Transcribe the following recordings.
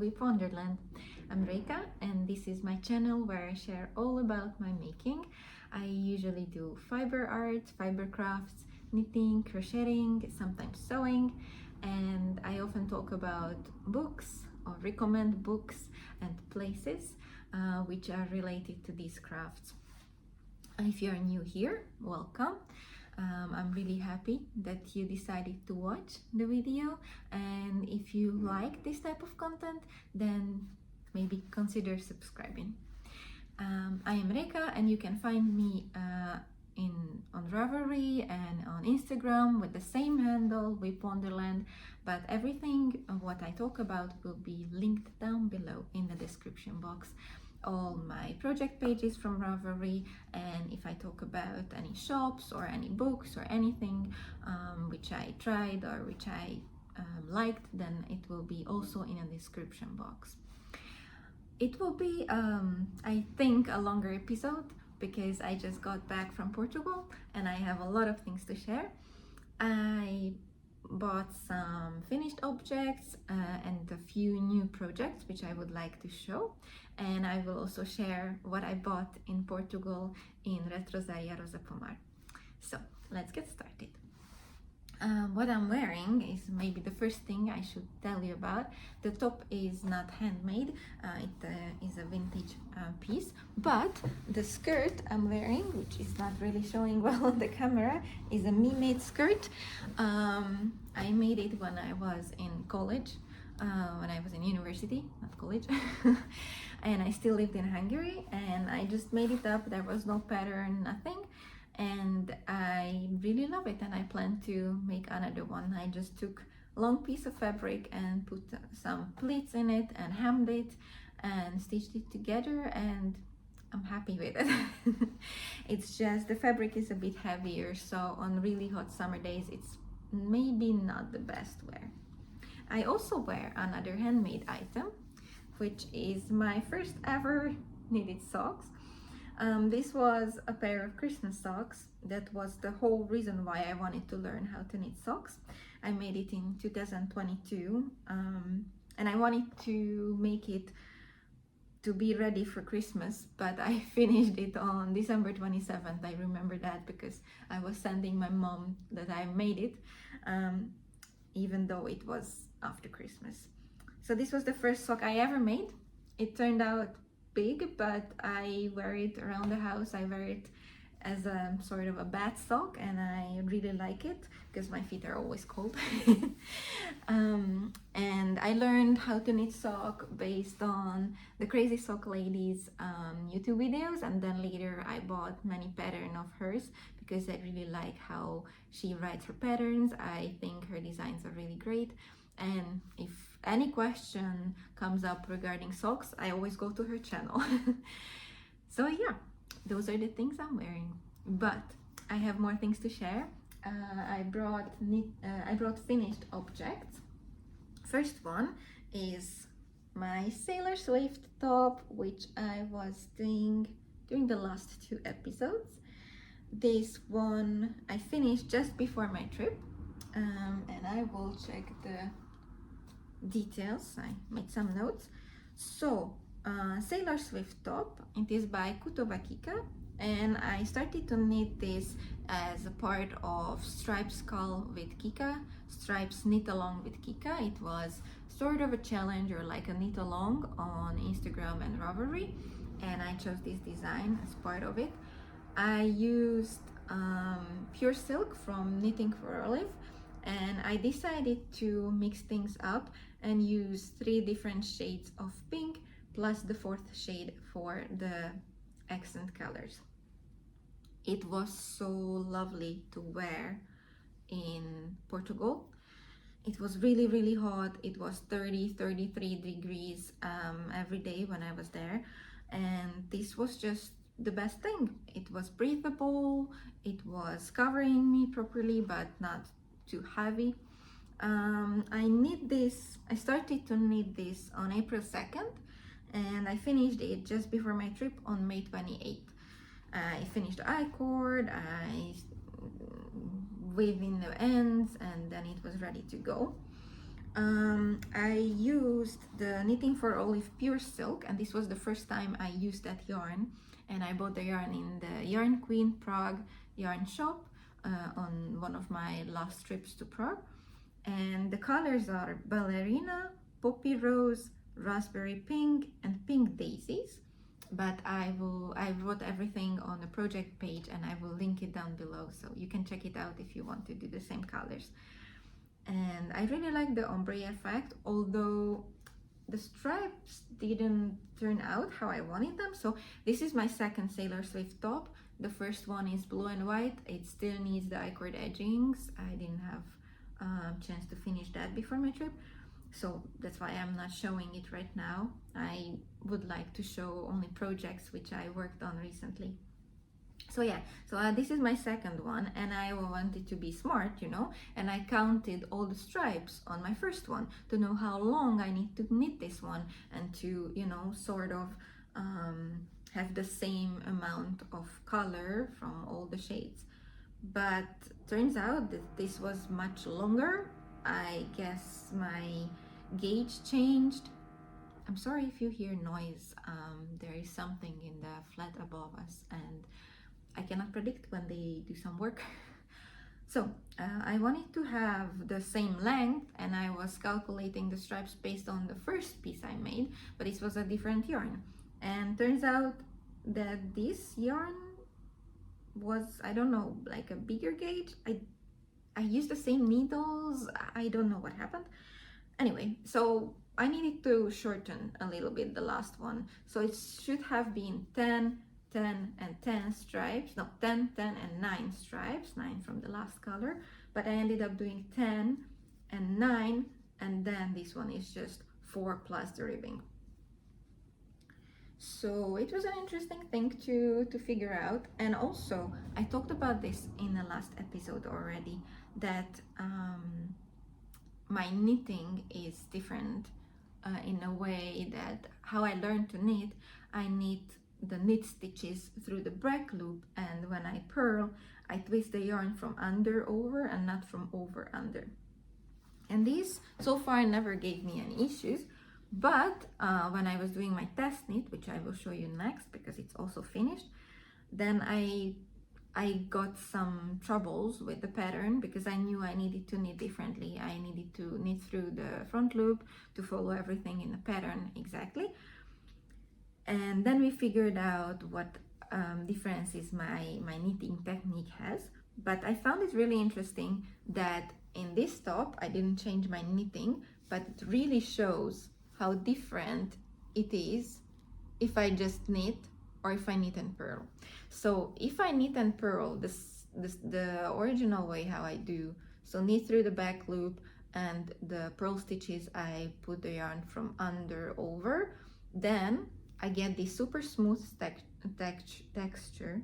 with Wonderland. I'm Reika and this is my channel where I share all about my making. I usually do fiber art, fiber crafts, knitting, crocheting, sometimes sewing, and I often talk about books or recommend books and places which are related to these crafts. If you're new here, welcome. I'm really happy that you decided to watch the video, and if you like this type of content, then maybe consider subscribing. I am Reka and you can find me on Ravelry and on Instagram with the same handle, with Wonderland, but everything what I talk about will be linked down below in the description box. All my project pages from Ravelry, and if I talk about any shops or any books or anything which I tried or which I liked, then it will be also in a description box. It will be, I think, a longer episode because I just got back from Portugal and I have a lot of things to share. I bought some finished objects and a few new projects which I would like to show, and I will also share what I bought in Portugal in Retrosaria Rosa Pomar. So let's get started. What I'm wearing is maybe the first thing I should tell you about. The top is not handmade, it is a vintage piece, but the skirt I'm wearing, which is not really showing well on the camera, is a me-made skirt. I made it when I was in college, when I was in university, not college, and I still lived in Hungary, and I just made it up. There was no pattern, nothing. And I really love it and I plan to make another one. I just took a long piece of fabric and put some pleats in it and hemmed it and stitched it together, and I'm happy with it. It's just the fabric is a bit heavier, so on really hot summer days it's maybe not the best wear. I also wear another handmade item, which is my first ever knitted socks. This was a pair of Christmas socks. That was the whole reason why I wanted to learn how to knit socks. I made it in 2022 and I wanted to make it to be ready for Christmas, but I finished it on December 27th. I remember that because I was sending my mom that I made it, even though it was after Christmas. So this was the first sock I ever made. It turned out big, but I wear it around the house. I wear it as a sort of a bath sock and I really like it because my feet are always cold. And I learned how to knit sock based on the Crazy Sock Lady's YouTube videos, and then later I bought many patterns of hers because I really like how she writes her patterns. I think her designs are really great, and if any question comes up regarding socks, I always go to her channel. So yeah, those are the things I'm wearing, but I have more things to share. I brought finished objects. First one is my Sailor Swift top, which I was doing during the last 2 episodes. This one I finished just before my trip, and I will check the details. I made some notes. So Sailor Swift top, it is by Kutova Kika, and I started to knit this as a part of Stripes Skull with Kika, Stripes Knit Along with Kika. It was sort of a challenge or like a knit along on Instagram and Ravelry, and I chose this design as part of it. I used pure silk from Knitting for Olive, and I decided to mix things up and use 3 different shades of pink plus the 4th shade for the accent colors. It was so lovely to wear in Portugal. It was really hot. It was 33 degrees every day when I was there, and this was just the best thing. It was breathable, it was covering me properly but not too heavy. I started to knit this on April 2nd and I finished it just before my trip on May 28th. I finished the I-cord, I weaved in the ends, and then it was ready to go. I used the Knitting for Olive Pure Silk, and this was the first time I used that yarn. And I bought the yarn in the Yarn Queen Prague yarn shop on one of my last trips to Prague. And the colors are Ballerina, Poppy Rose, Raspberry Pink, and Pink Daisies. But I wrote everything on the project page, and I will link it down below, so you can check it out if you want to do the same colors. And I really like the ombre effect, although the stripes didn't turn out how I wanted them. So this is my second Sailor Swift top. The first one is blue and white. It still needs the I-cord edgings. I didn't have a chance to finish that before my trip, so that's why I'm not showing it right now. I would like to show only projects which I worked on recently. So yeah, so this is my second one, and I wanted to be smart, you know, and I counted all the stripes on my first one to know how long I need to knit this one, and to, you know, sort of have the same amount of color from all the shades. But turns out that this was much longer. I guess my gauge changed. I'm sorry if you hear noise. There is something in the flat above us, and I cannot predict when they do some work. So I wanted to have the same length, and I was calculating the stripes based on the first piece I made, but it was a different yarn. And turns out that this yarn was, I don't know, like a bigger gauge. I used the same needles. I don't know what happened. Anyway, so I needed to shorten a little bit the last one. So it should have been 10, 10 and 10 stripes. No, 10, 10 and 9 stripes, 9 from the last color. But I ended up doing 10 and 9, and then this one is just 4 plus the ribbing. So it was an interesting thing to figure out. And also, I talked about this in the last episode already, that my knitting is different in a way that how I learned to knit, I knit the knit stitches through the back loop, and when I purl, I twist the yarn from under over and not from over under. And this so far never gave me any issues. But when I was doing my test knit, which I will show you next because it's also finished, then I got some troubles with the pattern because I knew I needed to knit differently. I needed to knit through the front loop to follow everything in the pattern exactly. And then we figured out what differences my knitting technique has. But I found it really interesting that in this top, I didn't change my knitting, but it really shows how different it is if I just knit or if I knit and purl. So if I knit and purl the original way how I do, so knit through the back loop, and the purl stitches I put the yarn from under over, then I get this super smooth texture,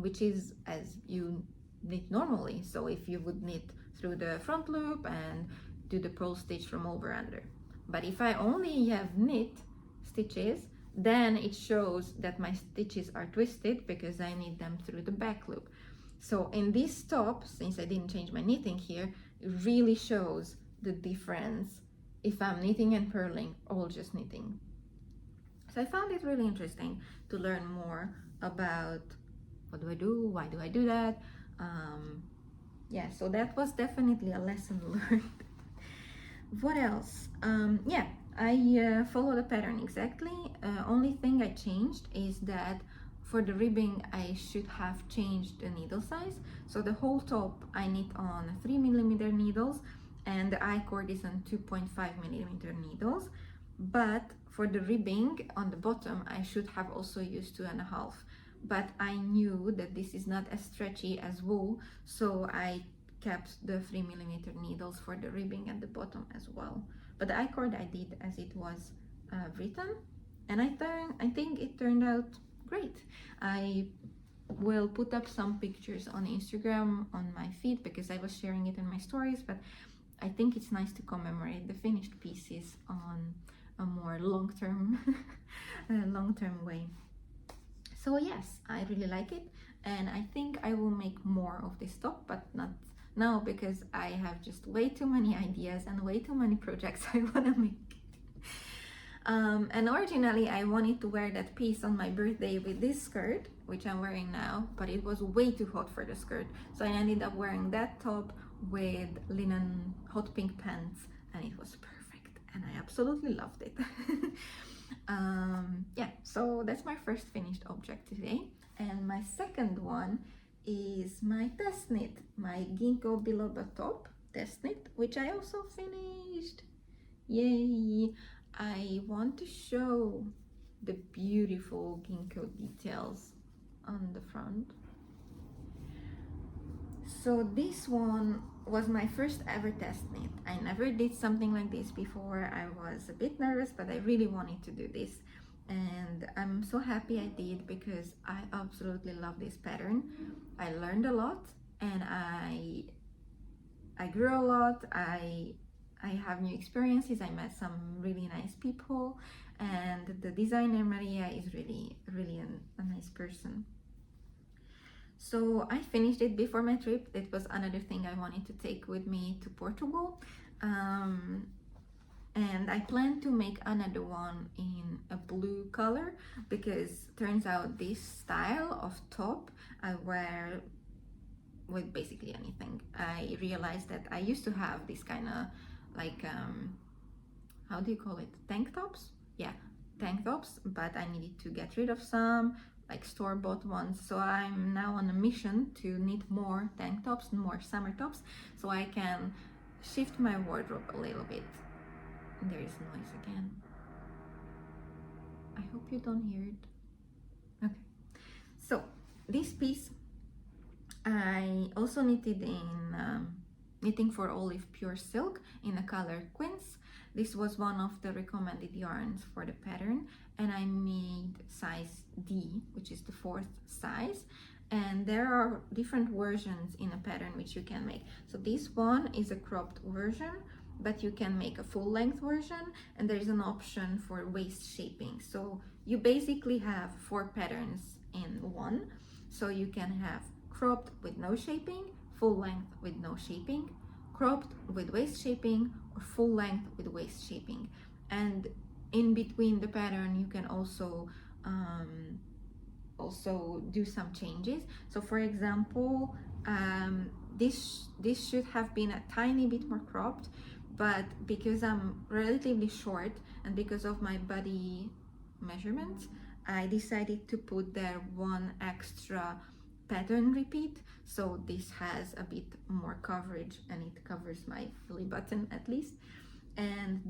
which is as you knit normally. So if you would knit through the front loop and do the purl stitch from over under. But if I only have knit stitches, then it shows that my stitches are twisted because I knit them through the back loop. So in this top, since I didn't change my knitting here, it really shows the difference if I'm knitting and purling or just knitting. So I found it really interesting to learn more about what do I do, why do I do that. Yeah, so that was definitely a lesson learned. What else? Yeah, I follow the pattern exactly. Only thing I changed is that for the ribbing I should have changed the needle size. So the whole top I knit on 3mm needles, and the I-cord is on 2.5mm needles. But for the ribbing on the bottom I should have also used 2.5. But I knew that this is not as stretchy as wool, so I kept the 3mm needles for the ribbing at the bottom as well. But the I-cord I did as it was written, and I think it turned out great. I will put up some pictures on Instagram on my feed because I was sharing it in my stories, but I think it's nice to commemorate the finished pieces on a more long-term way. So yes, I really like it, and I think I will make more of this top, but not now because I have just way too many ideas and way too many projects I want to make. And originally I wanted to wear that piece on my birthday with this skirt, which I'm wearing now, but it was way too hot for the skirt. So I ended up wearing that top with linen hot pink pants, and it was perfect and I absolutely loved it. Yeah, so that's my first finished object today. And my second one is my test knit, my Ginkgo biloba top test knit, which I also finished. Yay! I want to show the beautiful ginkgo details on the front. So this one was my first ever test knit. I never did something like this before. I was a bit nervous, but I really wanted to do this. And I'm so happy I did because I absolutely love this pattern. I learned a lot and I grew a lot. I have new experiences. I met some really nice people, and the designer Maria is really a nice person. So I finished it before my trip. It was another thing I wanted to take with me to Portugal. And I plan to make another one in a blue color because turns out this style of top I wear with basically anything. I realized that I used to have this kind of like how do you call it, tank tops? Yeah, tank tops, but I needed to get rid of some like store-bought ones, so I'm now on a mission to knit more tank tops, more summer tops, so I can shift my wardrobe a little bit. There is noise again. I hope you don't hear it. Okay, so this piece I also knitted in Knitting for Olive Pure Silk in the color Quince. This was one of the recommended yarns for the pattern, and I made size D, which is the 4th size. And there are different versions in a pattern which you can make. So this one is a cropped version, but you can make a full length version, and there is an option for waist shaping. So you basically have 4 patterns in one. So you can have cropped with no shaping, full length with no shaping, cropped with waist shaping, or full length with waist shaping. And in between the pattern you can also do some changes. So for example, this should have been a tiny bit more cropped, but because I'm relatively short and because of my body measurements, I decided to put there one extra pattern repeat, so this has a bit more coverage and it covers my belly button at least. And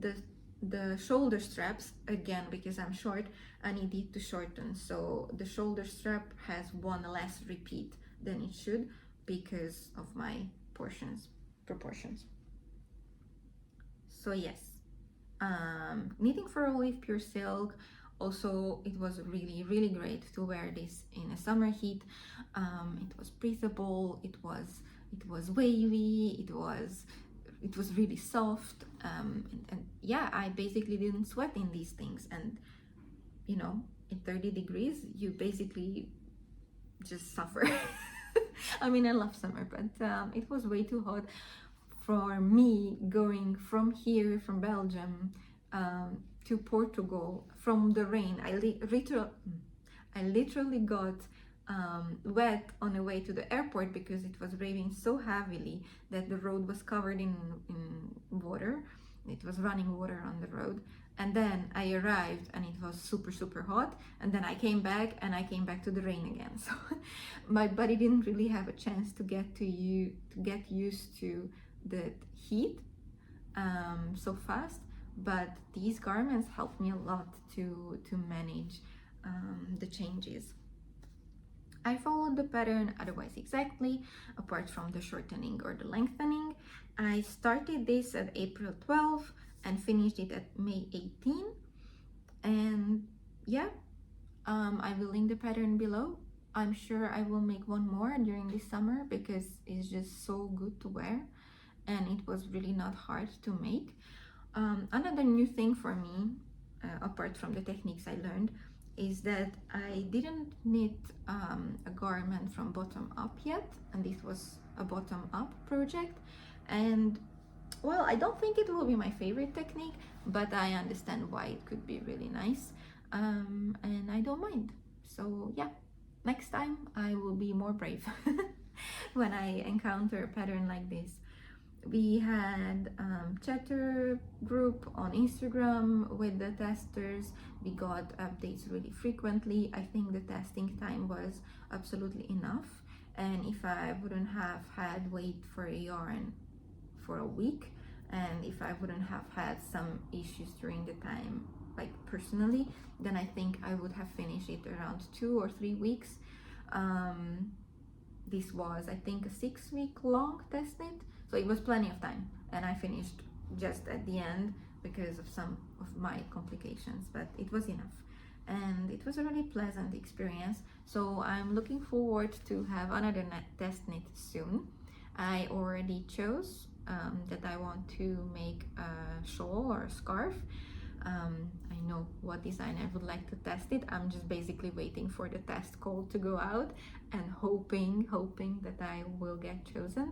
the shoulder straps, again because I'm short, I needed to shorten, so the shoulder strap has one less repeat than it should because of my proportions. So yes, Knitting for Olive Pure Silk. Also, it was really great to wear this in a summer heat. It was breathable, it was wavy, it was really soft, and yeah, I basically didn't sweat in these things. And you know, in 30 degrees you basically just suffer. I mean, I love summer, but it was way too hot for me going from here, from Belgium, to Portugal from the rain. I literally got wet on the way to the airport because it was raining so heavily that the road was covered in water. It was running water on the road. And then I arrived and it was super hot, and then I came back and I came back to the rain again. So my body didn't really have a chance to get used to the heat so fast. But these garments helped me a lot to manage the changes. I followed the pattern otherwise exactly, apart from the shortening or the lengthening. I started this at April 12 and finished it at May 18. And yeah, I will link the pattern below. I'm sure I will make one more during this summer because it's just so good to wear and it was really not hard to make. Another new thing for me, apart from the techniques I learned, is that I didn't knit a garment from bottom up yet, and this was a bottom-up project. And well, I don't think it will be my favorite technique, but I understand why it could be really nice, and I don't mind. So yeah, next time I will be more brave when I encounter a pattern like this. We had chatter group on Instagram with the testers. We got updates really frequently. I think the testing time was absolutely enough, and if I wouldn't have had wait for a yarn for a week, and if I wouldn't have had some issues during the time, like personally, then I think I would have finished it around 2 or 3 weeks. This was, I think, a 6-week long test knit, so it was plenty of time, and I finished just at the end because of some of my complications, but it was enough, and it was a really pleasant experience. So I'm looking forward to have another test knit soon. I already chose that I want to make a shawl or a scarf. I know what design I would like to test it. I'm just basically waiting for the test call to go out and hoping that I will get chosen.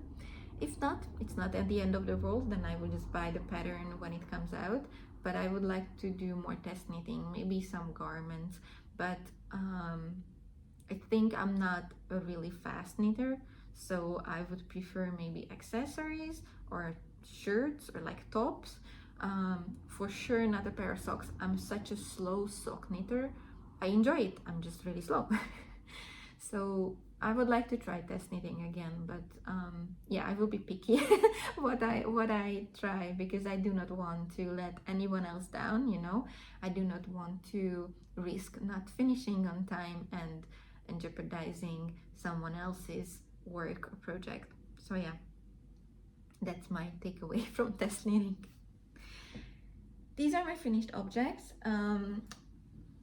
If not, it's not at the end of the world, then I will just buy the pattern when it comes out. But I would like to do more test knitting, maybe some garments, but I think I'm not a really fast knitter, so I would prefer maybe accessories or shirts or like tops. For sure not a pair of socks. I'm such a slow sock knitter. I enjoy it, I'm just really slow. So I would like to try test knitting again, but yeah, I will be picky what I try, because I do not want to let anyone else down, you know. I do not want to risk not finishing on time and jeopardizing someone else's work or project. So yeah, that's my takeaway from test knitting. These are my finished objects.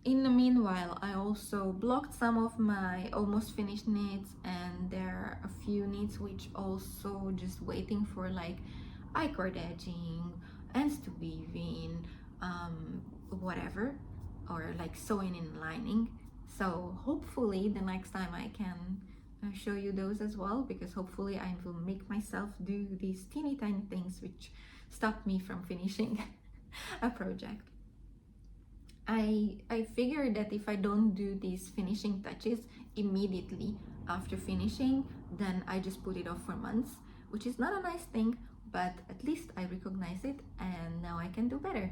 In the meanwhile, I also blocked some of my almost finished knits, and there are a few knits which also just waiting for like I-cord edging, ends to weaving, whatever, or like sewing in lining. So hopefully the next time I can show you those as well, because hopefully I will make myself do these teeny tiny things which stop me from finishing a project. I figured that if I don't do these finishing touches immediately after finishing, then I just put it off for months, which is not a nice thing, but at least I recognize it and now I can do better.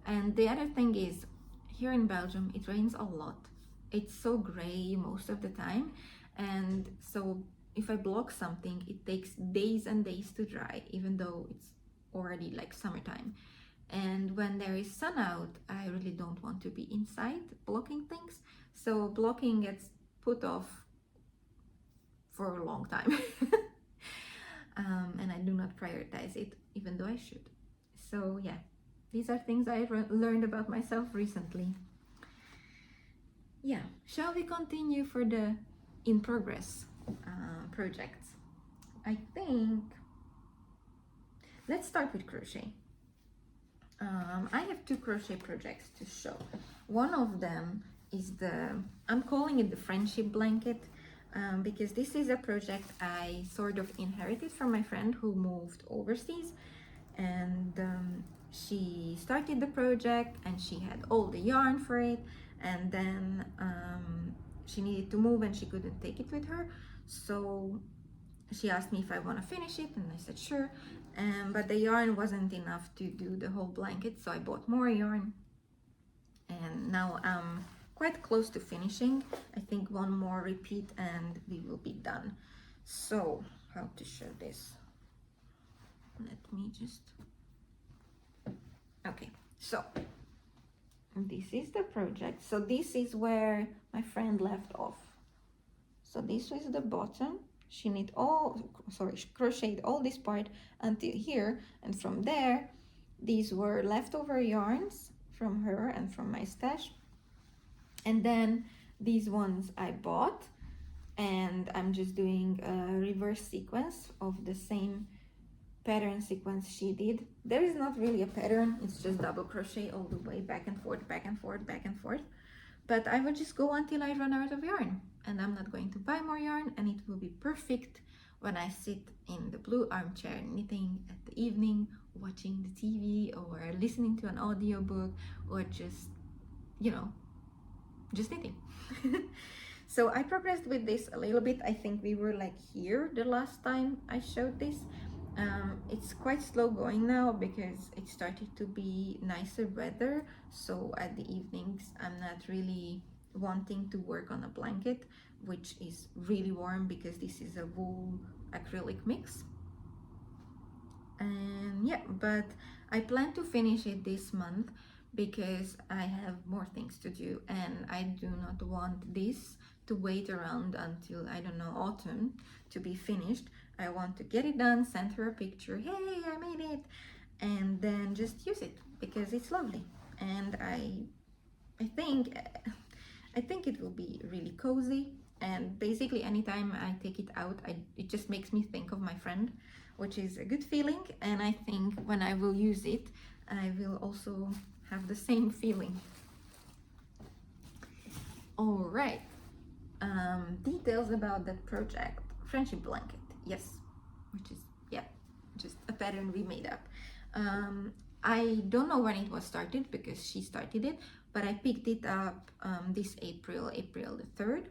And the other thing is, here in Belgium it rains a lot. It's so gray most of the time, and so if I block something, it takes days and days to dry, even though it's already like summertime. And when there is sun out, I really don't want to be inside blocking things, so blocking gets put off for a long time. And I do not prioritize it, even though I should. So yeah, these are things I learned about myself recently. Yeah, shall we continue for the in progress projects? I think let's start with crochet. I have 2 crochet projects to show. One of them is I'm calling it the friendship blanket, because this is a project I sort of inherited from my friend who moved overseas, and she started the project and she had all the yarn for it, and then she needed to move and she couldn't take it with her, so she asked me if I want to finish it, and I said sure. But the yarn wasn't enough to do the whole blanket, so I bought more yarn, and now I'm quite close to finishing. I think one more repeat and we will be done. So how to show this? Let me just, okay, so this is the project. So this is where my friend left off. So this was the bottom. She crocheted all this part until here, and from there these were leftover yarns from her and from my stash, and then these ones I bought, and I'm just doing a reverse sequence of the same pattern sequence she did. There is not really a pattern, it's just double crochet all the way, back and forth, back and forth, back and forth. But I will just go until I run out of yarn, and I'm not going to buy more yarn, and it will be perfect when I sit in the blue armchair knitting at the evening, watching the TV or listening to an audiobook, or just, you know, just knitting. So I progressed with this a little bit. I think we were like here the last time I showed this. It's quite slow going now because it started to be nicer weather, so at the evenings I'm not really wanting to work on a blanket, which is really warm because this is a wool acrylic mix. And yeah, but I plan to finish it this month because I have more things to do, and I do not want this to wait around until, I don't know, autumn to be finished. I want to get it done, send her a picture, hey, I made it, and then just use it because it's lovely. And I think it will be really cozy, and basically anytime I take it out, it just makes me think of my friend, which is a good feeling. And I think when I will use it, I will also have the same feeling. All right, details about that project. Friendship blanket, yes, which is, yeah, just a pattern we made up. I don't know when it was started because she started it, but I picked it up this April the 3rd,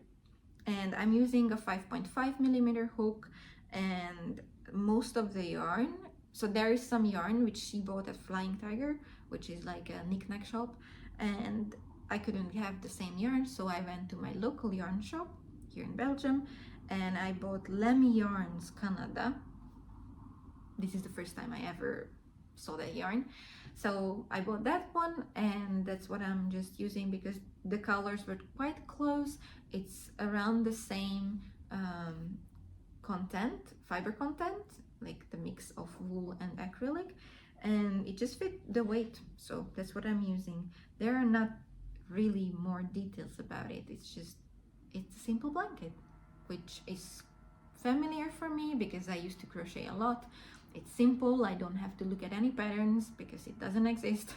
and I'm using a 5.5 millimeter hook and most of the yarn. So there is some yarn which she bought at Flying Tiger, which is like a knick-knack shop, and I couldn't have the same yarn, so I went to my local yarn shop here in Belgium and I bought Lemmy Yarns Canada. This is the first time I ever saw that yarn, so I bought that one, and that's what I'm just using because the colors were quite close. It's around the same content, fiber content, like the mix of wool and acrylic, and it just fit the weight, so that's what I'm using. There are not really more details about it. It's a simple blanket, which is familiar for me because I used to crochet a lot. It's simple, I don't have to look at any patterns because it doesn't exist.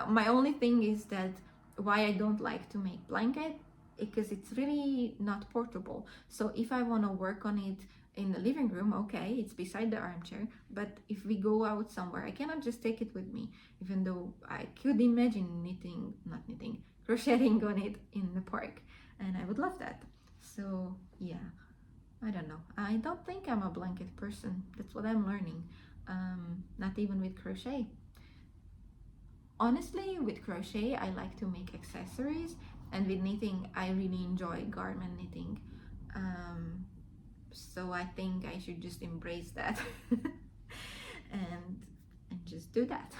My only thing is that why I don't like to make blanket, because it's really not portable. So if I want to work on it in the living room, okay, it's beside the armchair, but if we go out somewhere, I cannot just take it with me, even though I could imagine crocheting on it in the park, and I would love that. So yeah, I don't know. I don't think I'm a blanket person. That's what I'm learning. Not even with crochet. Honestly, with crochet, I like to make accessories, and with knitting, I really enjoy garment knitting. So I think I should just embrace that and just do that.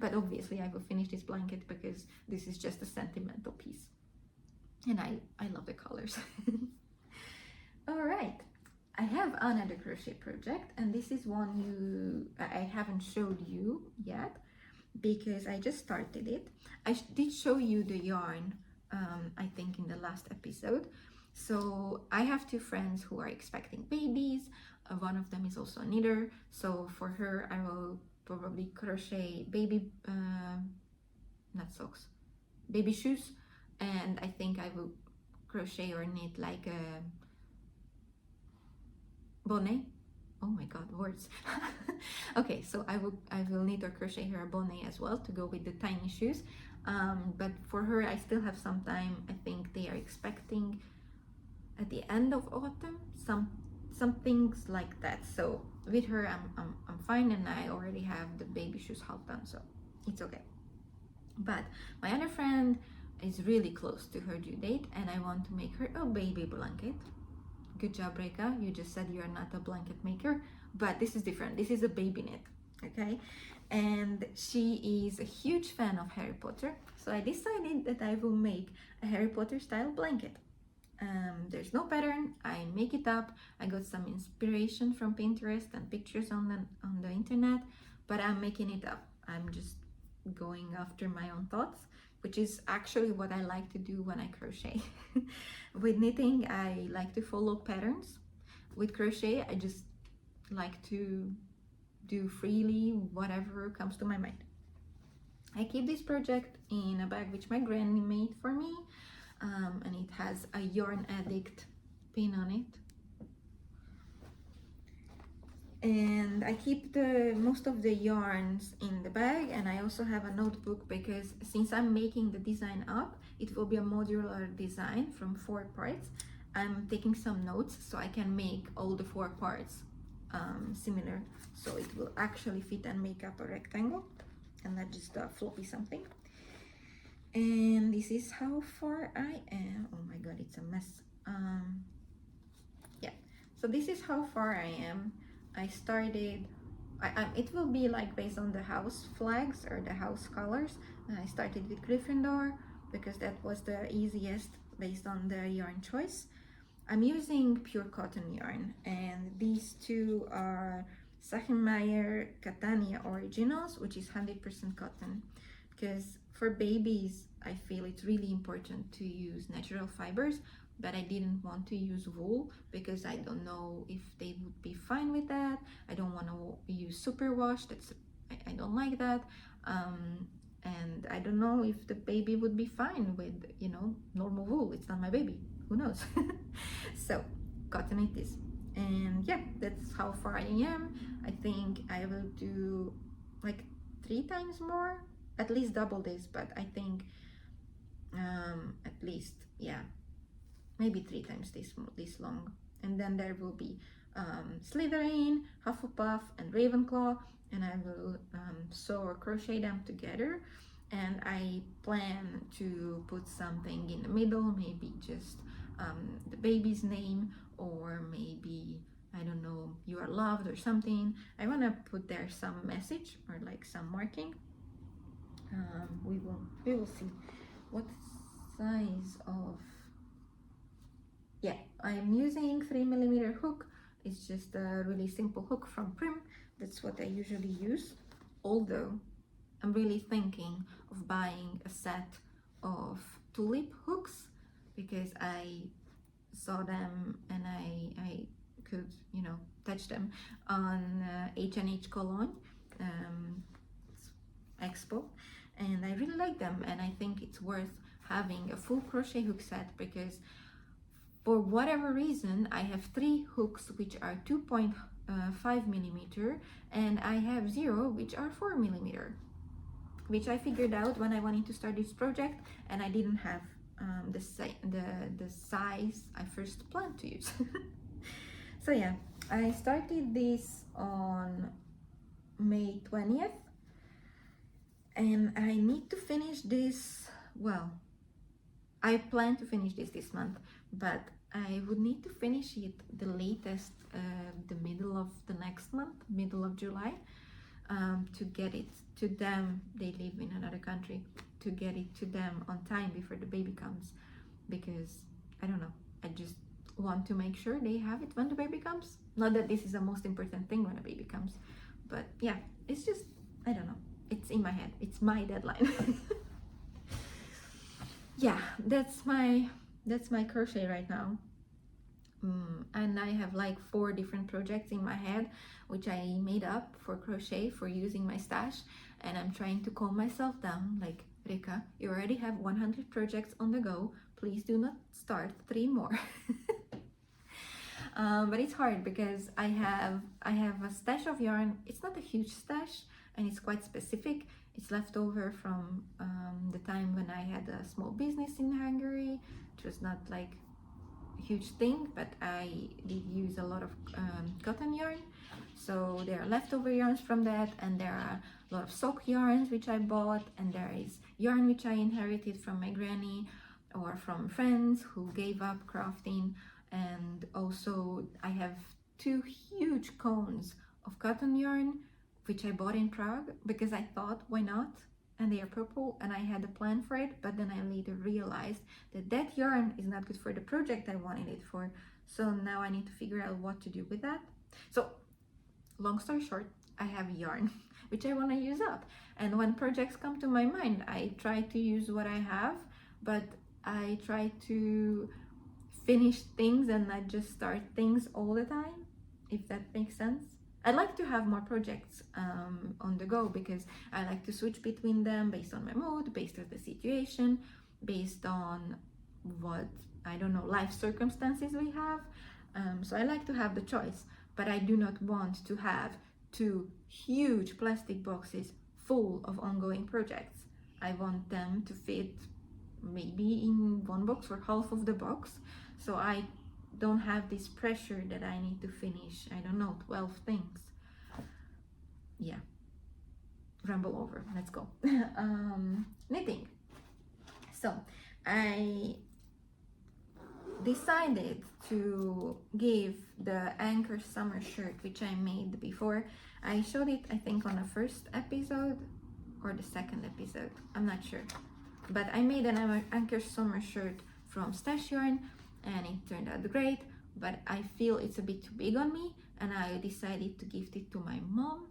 But obviously, I will finish this blanket because this is just a sentimental piece, and I love the colors. All right, I have another crochet project, and this is one I haven't showed you yet because I just started it. I did show you the yarn, I think in the last episode. So I have two friends who are expecting babies. One of them is also a knitter, so for her I will probably crochet baby, not socks, baby shoes, and I think I will crochet or knit like a bonnet. Oh my god, words. Okay, so I will knit or crochet her a bonnet as well to go with the tiny shoes. But for her, I still have some time. I think they are expecting at the end of autumn, some things like that. So with her, I'm fine, and I already have the baby shoes half done, so it's okay. But my other friend is really close to her due date, and I want to make her a baby blanket. Good job, Reka. You just said you're not a blanket maker, but this is different. This is a baby knit, okay? And she is a huge fan of Harry Potter, so I decided that I will make a Harry Potter style blanket. There's no pattern. I make it up. I got some inspiration from Pinterest and pictures on the internet, but I'm making it up. I'm just going after my own thoughts, which is actually what I like to do when I crochet. With knitting, I like to follow patterns. With crochet, I just like to do freely whatever comes to my mind. I keep this project in a bag which my granny made for me, and it has a Yarn Addict pin on it. And I keep the most of the yarns in the bag, and I also have a notebook because since I'm making the design up, it will be a modular design from 4 parts. I'm taking some notes so I can make all the 4 parts similar, so it will actually fit and make up a rectangle and not just a floppy something. And this is how far I am. Oh my god, it's a mess. Yeah, so this is how far I am. I started, it will be like based on the house flags or the house colors. I started with Gryffindor because that was the easiest based on the yarn choice. I'm using pure cotton yarn, and these two are Sachemeyer Catania Originals, which is 100% cotton, because for babies I feel it's really important to use natural fibers, but I didn't want to use wool because I don't know if they would be fine with that. I don't want to use superwash. I don't like that. And I don't know if the baby would be fine with, you know, normal wool. It's not my baby. Who knows? So cotton it is. And yeah, that's how far I am. I think I will do like 3 times more, at least double this, but I think at least, yeah, maybe 3 times this long. And then there will be Slytherin, Hufflepuff, and Ravenclaw, and I will sew or crochet them together. And I plan to put something in the middle, maybe just the baby's name, or maybe, I don't know, you are loved or something. I want to put there some message or like some marking. We will see what size of, yeah, I'm using 3mm hook. It's just a really simple hook from Prim. That's what I usually use, although I'm really thinking of buying a set of tulip hooks because I saw them and I could, you know, touch them on H&H Cologne Expo, and I really like them, and I think it's worth having a full crochet hook set because for whatever reason I have 3 hooks which are 2.5mm and I have 0 which are 4mm, which I figured out when I wanted to start this project, and I didn't have the size I first planned to use. So yeah, I started this on May 20th, and I need to finish this, well, I plan to finish this month, but I would need to finish it the latest the middle of the next month, middle of July, to get it to them. They live in another country, to get it to them on time before the baby comes, because I don't know, I just want to make sure they have it when the baby comes. Not that this is the most important thing when a baby comes, but yeah, it's just, I don't know, it's in my head, it's my deadline. Yeah, that's my crochet right now. And I have like 4 different projects in my head which I made up for crochet for using my stash, and I'm trying to calm myself down, like, Rika, you already have 100 projects on the go, please do not start 3 more. But it's hard because I have a stash of yarn. It's not a huge stash and it's quite specific. It's left over from the time when I had a small business in Hungary. It was not like a huge thing, but I did use a lot of cotton yarn. So there are leftover yarns from that, and there are a lot of sock yarns which I bought, and there is yarn which I inherited from my granny or from friends who gave up crafting. And also I have 2 huge cones of cotton yarn which I bought in Prague because I thought, why not? And they are purple, and I had a plan for it, but then I later realized that that yarn is not good for the project I wanted it for. So now I need to figure out what to do with that. So long story short, I have yarn which I want to use up, and when projects come to my mind, I try to use what I have, but I try to finish things and not just start things all the time, if that makes sense. I like to have more projects on the go because I like to switch between them based on my mood, based on the situation, based on what, I don't know, life circumstances we have. So I like to have the choice, but I do not want to have two huge plastic boxes full of ongoing projects. I want them to fit maybe in one box or half of the box, so I don't have this pressure that I need to finish, I don't know, 12 things. Yeah, ramble over, let's go. Knitting. So I decided to give the Anchor summer shirt, which I made before. I showed it, I think, on the first episode or the second episode, I'm not sure, but I made an Anchor summer shirt from stash yarn and it turned out great, but I feel it's a bit too big on me and I decided to gift it to my mom.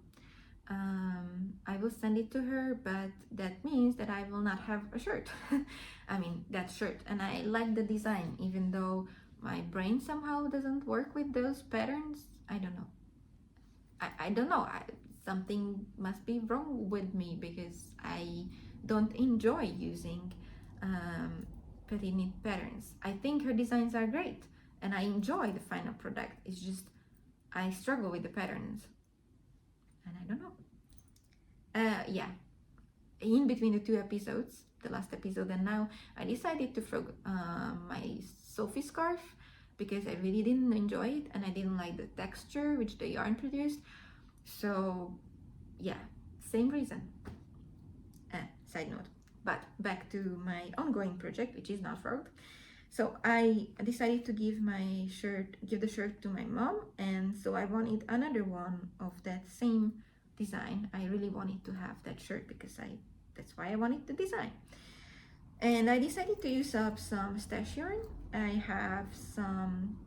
I will send it to her, but that means that I will not have a shirt. I mean, that shirt. And I like the design, even though my brain somehow doesn't work with those patterns. I don't know. I don't know. Something must be wrong with me because I don't enjoy using petty knit patterns. I think her designs are great and I enjoy the final product. It's just I struggle with the patterns. And I don't know. Yeah, in between the two episodes, the last episode and now, I decided to throw my Sophie scarf because I really didn't enjoy it and I didn't like the texture which the yarn produced. So yeah, same reason. Side note. But back to my ongoing project, which is not frog. So I decided to give the shirt to my mom, and so I wanted another one of that same design. I really wanted to have that shirt because that's why I wanted the design. And I decided to use up some stash yarn. I have some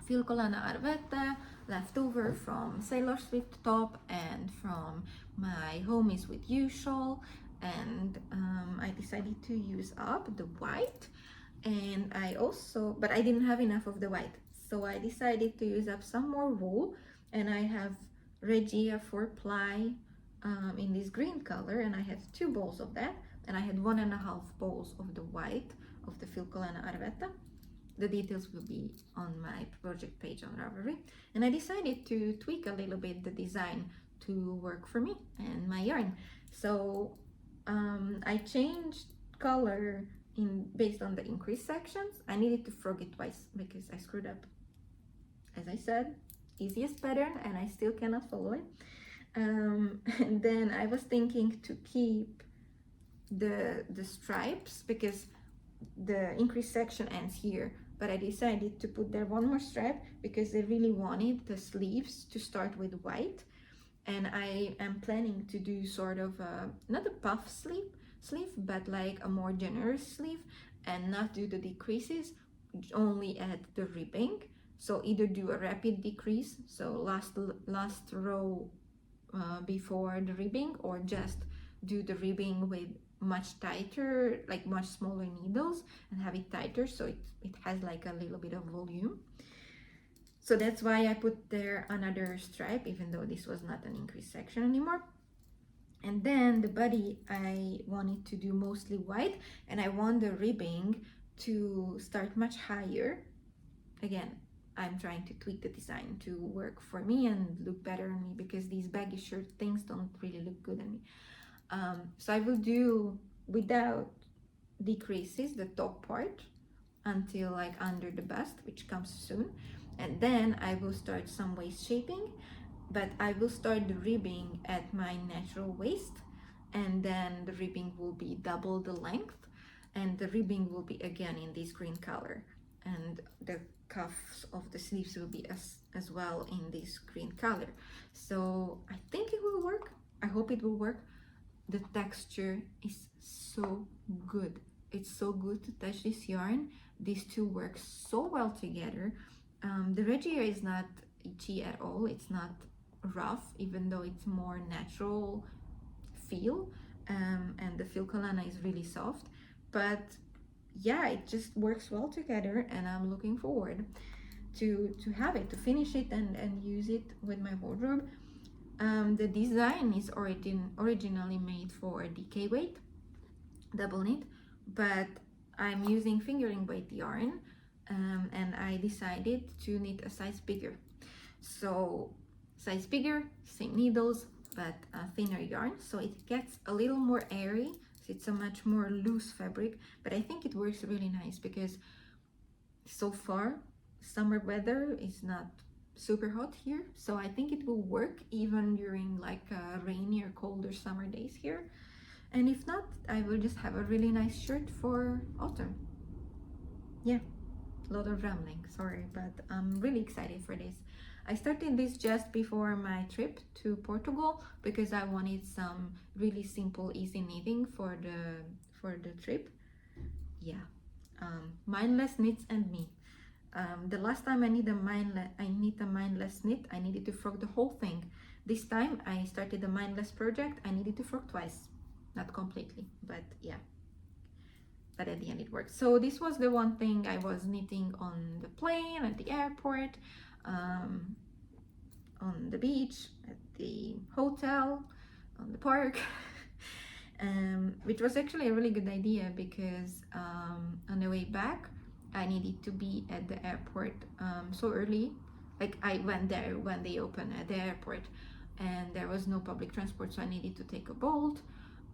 Filcolana Arvetta left over from Sailor Swift top and from my Home is With You shawl, and I decided to use up the white. And but I didn't have enough of the white, so I decided to use up some more wool, and I have Regia 4-ply in this green color, and I have 2 balls of that, and I had 1.5 balls of the white of the Filcolana Arvetta. The details will be on my project page on Ravelry, and I decided to tweak a little bit the design to work for me and my yarn. So I changed color based on the increase sections. I needed to frog it twice because I screwed up. As I said, easiest pattern and I still cannot follow it. And then I was thinking to keep the stripes because the increase section ends here, but I decided to put there one more stripe because I really wanted the sleeves to start with white, and I am planning to do sort of not a puff sleeve, but like a more generous sleeve, and not do the decreases, only add the ribbing. So either do a rapid decrease, so last row before the ribbing, or just do the ribbing with much tighter, like much smaller needles, and have it tighter so it has like a little bit of volume. So that's why I put there another stripe, even though this was not an increase section anymore. And then the body I wanted to do mostly white, and I want the ribbing to start much higher. Again, I'm trying to tweak the design to work for me and look better on me, because these baggy shirt things don't really look good on me. So I will do without decreases the top part until like under the bust, which comes soon, and then I will start some waist shaping, but I will start the ribbing at my natural waist, and then the ribbing will be double the length, and the ribbing will be again in this green color, and the cuffs of the sleeves will be as well in this green color. So I think it will work. I hope it will work. The texture is so good. It's so good to touch this yarn. These two work so well together. The Regia is not itchy at all. It's not rough, even though it's more natural feel, and the Filcolana is really soft. But yeah, it just works well together, and I'm looking forward to have it, to finish it and use it with my wardrobe. The design is originally made for DK weight, double knit, but I'm using fingering weight yarn, and I decided to knit a size bigger. So size bigger, same needles, but thinner yarn, so it gets a little more airy. So it's a much more loose fabric, but I think it works really nice because so far summer weather is not super hot here, so I think it will work even during like rainy or colder summer days here. And if not, I will just have a really nice shirt for autumn. Yeah, a lot of rambling, sorry, but I'm really excited for this. I started this just before my trip to Portugal because I wanted some really simple, easy knitting for the trip. Yeah, mindless knits and me. The last time I knit a mindless knit, I needed to frock the whole thing. This time I started a mindless project, I needed to frock twice. Not completely, but yeah. But at the end it worked. So this was the one thing I was knitting on the plane, at the airport, on the beach, at the hotel, on the park. Which was actually a really good idea because on the way back I needed to be at the airport so early. Like I went there when they opened at the airport and there was no public transport, so I needed to take a Bolt,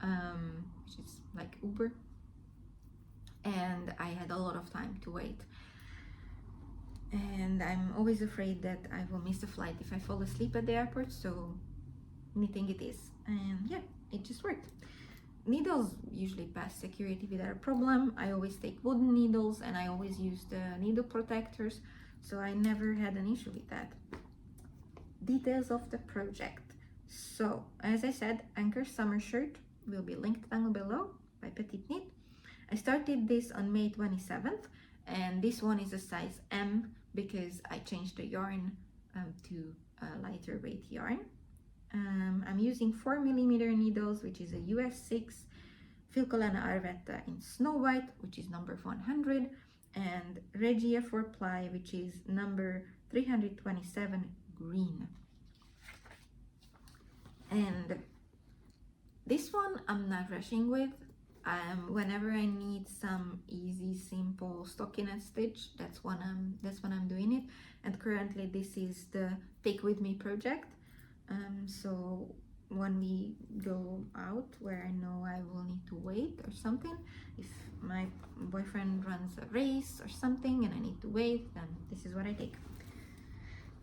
which is like Uber, and I had a lot of time to wait. And I'm always afraid that I will miss a flight if I fall asleep at the airport, so knitting it is. And yeah, it just worked. Needles usually pass security without a problem. I always take wooden needles and I always use the needle protectors, so I never had an issue with that. Details of the project. So, as I said, Anchor Summer Shirt will be linked down below by Petite Knit. I started this on May 27th, and this one is a size M because I changed the yarn to a lighter weight yarn. I'm using 4mm needles, which is a US 6, Filcolana Arvetta in Snow White, which is number 100, and Regia 4-ply, which is number 327 green. And this one I'm not rushing with. Whenever I need some easy, simple stockinette stitch, that's when I'm doing it. And currently this is the Take With Me project. So when we go out where I know I will need to wait or something, if my boyfriend runs a race or something and I need to wait, then this is what I take.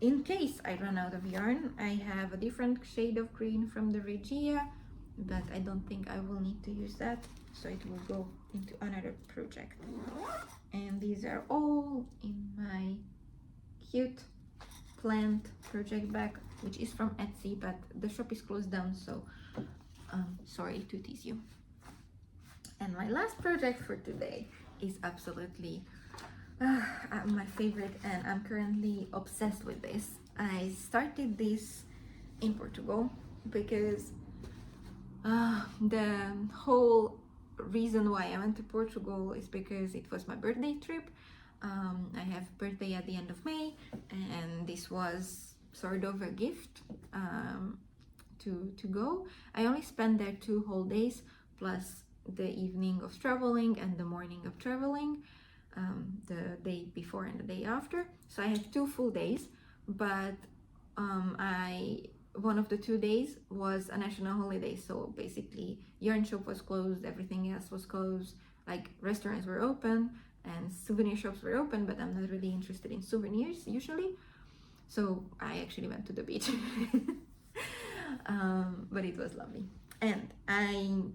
In case I run out of yarn, I have a different shade of green from the Regia, but I don't think I will need to use that, so it will go into another project. And these are all in my cute plant project bag, which is from Etsy, but the shop is closed down, so sorry to tease you. And my last project for today is absolutely my favorite, and I'm currently obsessed with this. I started this in Portugal because the whole reason why I went to Portugal is because it was my birthday trip. I have birthday at the end of May, and this was sort of a gift to go. I only spent there 2 whole days plus the evening of traveling and the morning of traveling, the day before and the day after. So I had 2 full days, but one of the 2 days was a national holiday, so basically yarn shop was closed, everything else was closed, like restaurants were open and souvenir shops were open, but I'm not really interested in souvenirs usually, so I actually went to the beach. But it was lovely, and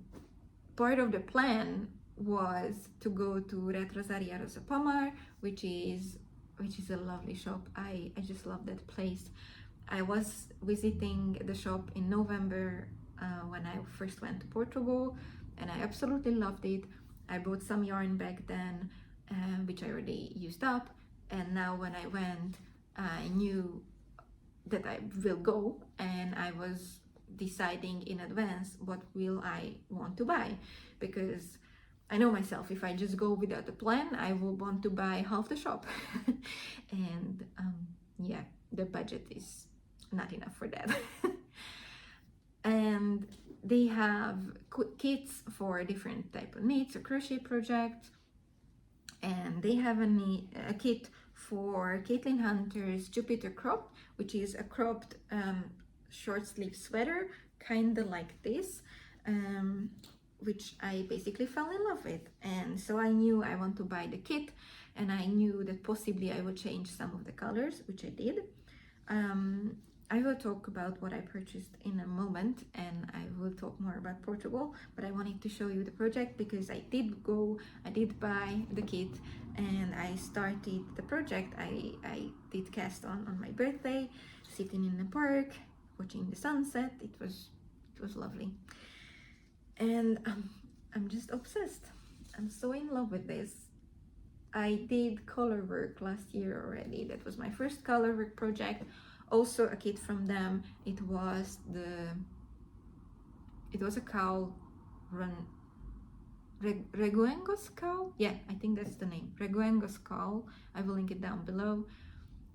part of the plan was to go to Retrosaria Rosa Pomar, which is a lovely shop. I just love that place. I was visiting the shop in November when I first went to Portugal, and I absolutely loved it. I bought some yarn back then, which I already used up, and now when I went, I knew that I will go, and I was deciding in advance what will I want to buy, because I know myself, if I just go without a plan, I will want to buy half the shop. And yeah, the budget is not enough for that. And they have kits for different type of knits or crochet projects, and they have a kit for Caitlin Hunter's Jupiter Crop, which is a cropped short sleeve sweater, kind of like this, which I basically fell in love with. And so I knew I want to buy the kit, and I knew that possibly I would change some of the colors, which I did. I will talk about what I purchased in a moment, and I will talk more about Portugal, but I wanted to show you the project because I did buy the kit, and I started the project. I did cast on my birthday, sitting in the park, watching the sunset. It was lovely. And I'm just obsessed. I'm so in love with this. I did colorwork last year already. That was my first colorwork project. Also a kit from them. It was a cowl run Reguengos cowl. Yeah, I think that's the name. Reguengos cowl. I will link it down below.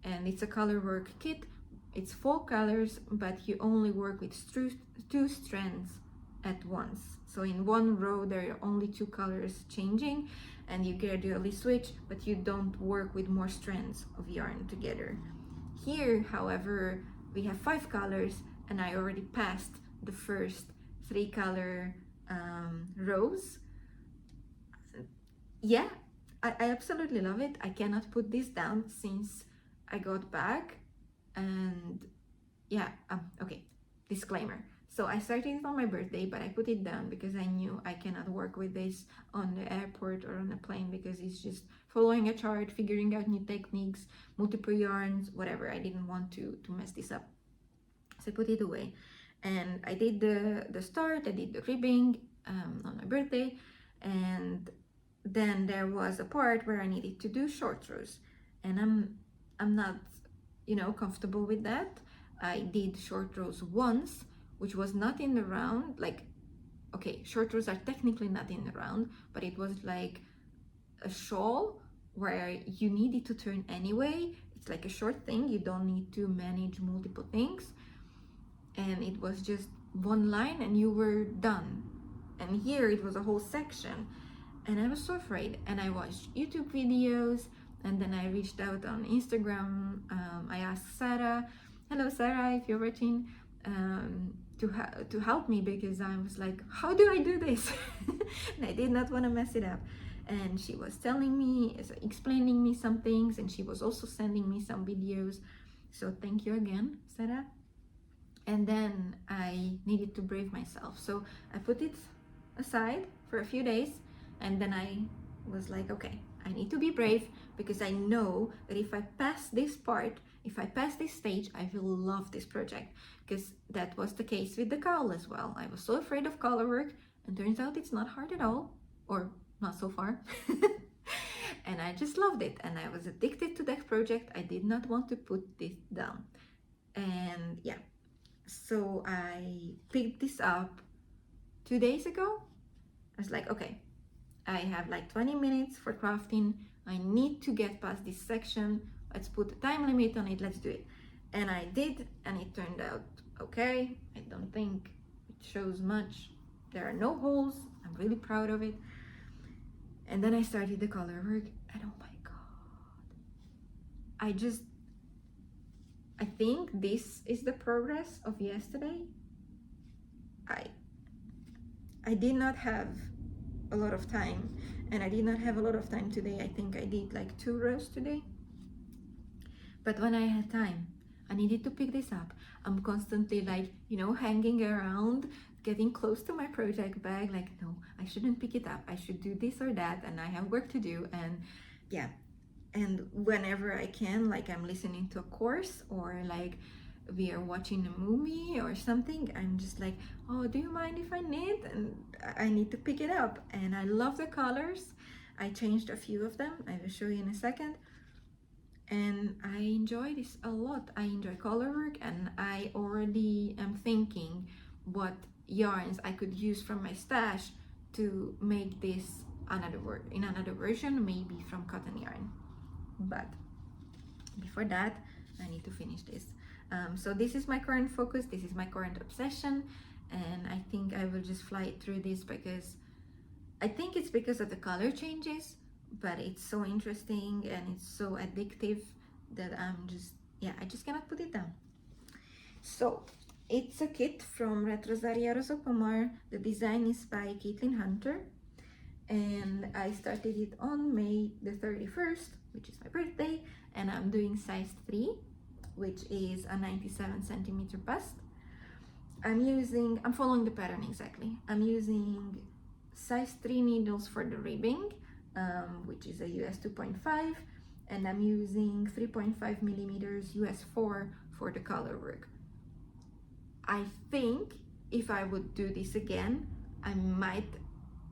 And it's a colorwork kit. It's 4 colors, but you only work with 2 strands at once. So in one row there are only 2 colors changing, and you gradually switch, but you don't work with more strands of yarn together. Here, however, we have 5 colors, and I already passed the first 3 color rows. Yeah, I absolutely love it. I cannot put this down since I got back. And yeah, okay, disclaimer. So I started it on my birthday, but I put it down because I knew I cannot work with this on the airport or on a plane, because it's just following a chart, figuring out new techniques, multiple yarns, whatever. I didn't want to mess this up. So I put it away. And I did the start, I did the ribbing on my birthday, and then there was a part where I needed to do short rows. And I'm not, comfortable with that. I did short rows once, which was not in the round. Like, okay, short rows are technically not in the round, but it was like a shawl where you needed to turn anyway. It's like a short thing, you don't need to manage multiple things, and it was just one line and you were done. And here it was a whole section, and I was so afraid. And I watched YouTube videos, and then I reached out on Instagram. I asked Sarah, hello Sarah, if you're watching, to help me, because I was like, how do I do this? And I did not want to mess it up. And she was telling me, explaining me some things, and she was also sending me some videos. So thank you again, Sarah. And then I needed to brave myself. So I put it aside for a few days, and then I was like, okay, I need to be brave, because I know that if I pass this part, if I pass this stage, I will love this project, because that was the case with the cowl as well. I was so afraid of color work, and turns out it's not hard at all, or not so far. And I just loved it, and I was addicted to that project. I did not want to put this down. And yeah, so I picked this up 2 days ago. I was like, okay, I have like 20 minutes for crafting. I need to get past this section. Let's put a time limit on it. Let's do it. And I did, and it turned out okay. I don't think it shows much. There are no holes. I'm really proud of it. And then I started the color work, and oh my god, I think this is the progress of yesterday. I did not have a lot of time, and I did not have a lot of time today. I think I did like 2 rows today. But when I had time, I needed to pick this up. I'm constantly like, hanging around, getting close to my project bag, like, no, I shouldn't pick it up. I should do this or that, and I have work to do. And yeah, and whenever I can, like I'm listening to a course, or like we are watching a movie or something, I'm just like, oh, do you mind if I knit? And I need to pick it up. And I love the colors. I changed a few of them. I will show you in a second. And I enjoy this a lot. I enjoy color work, and I already am thinking what yarns I could use from my stash to make this in another version, maybe from cotton yarn. But before that, I need to finish this. So this is my current focus, this is my current obsession, and I think I will just fly through this, because I think it's because of the color changes, but it's so interesting and it's so addictive that I just cannot put it down. So it's a kit from Retrosaria Rosa Pomar. The design is by Caitlin Hunter, and I started it on May the 31st, which is my birthday, and I'm doing size 3, which is a 97 centimeter bust. I'm following the pattern exactly. I'm using size 3 needles for the ribbing, which is a US 2.5, and I'm using 3.5 millimeters US 4 for the color work. I think if I would do this again, I might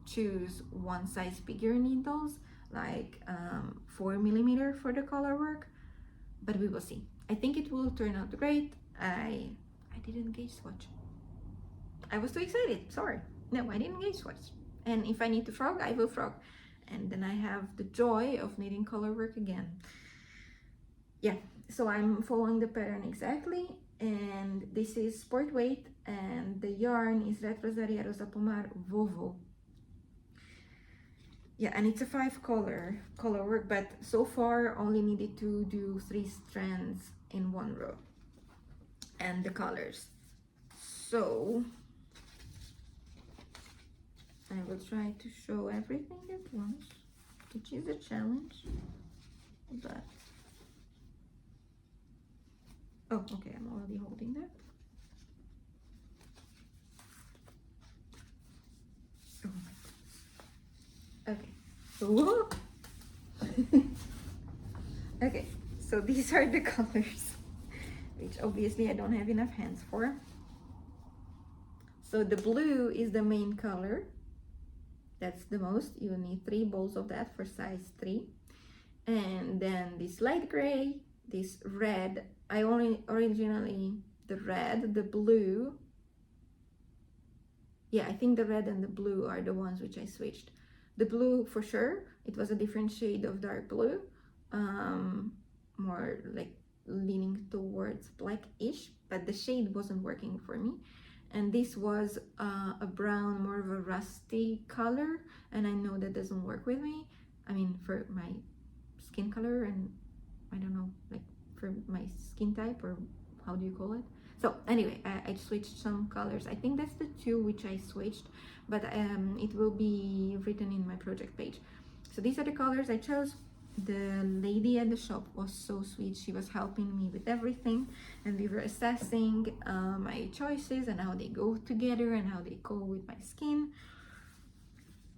choose one size bigger needles, like 4 millimeter for the color work, but we will see. I think it will turn out great. I didn't gauge swatch. I was too excited, sorry. No, I didn't gauge swatch. And if I need to frog, I will frog. And then I have the joy of knitting color work again. Yeah, so I'm following the pattern exactly, and this is sport weight, and the yarn is Retrosaria Rosa Pomar Vovo. Yeah, and it's a 5 color work, but so far only needed to do 3 strands in 1 row, and the colors. So I will try to show everything at once, which is a challenge, but oh, okay, I'm already holding that. Oh my goodness. Okay. Okay, so these are the colors, which obviously I don't have enough hands for. So the blue is the main color. That's the most. You need 3 bowls of that for size 3. And then this light gray, this red. I originally the red, the blue. Yeah, I think the red and the blue are the ones which I switched. The blue for sure, it was a different shade of dark blue, more like leaning towards blackish, but the shade wasn't working for me. And this was a brown, more of a rusty color, and I know that doesn't work with me. I mean, for my skin color, and I don't know, like for my skin type, or how do you call it? So anyway, I switched some colors. I think that's the 2 which I switched, but it will be written in my project page. So these are the colors I chose. The lady at the shop was so sweet. She was helping me with everything, and we were assessing my choices and how they go together and how they go with my skin,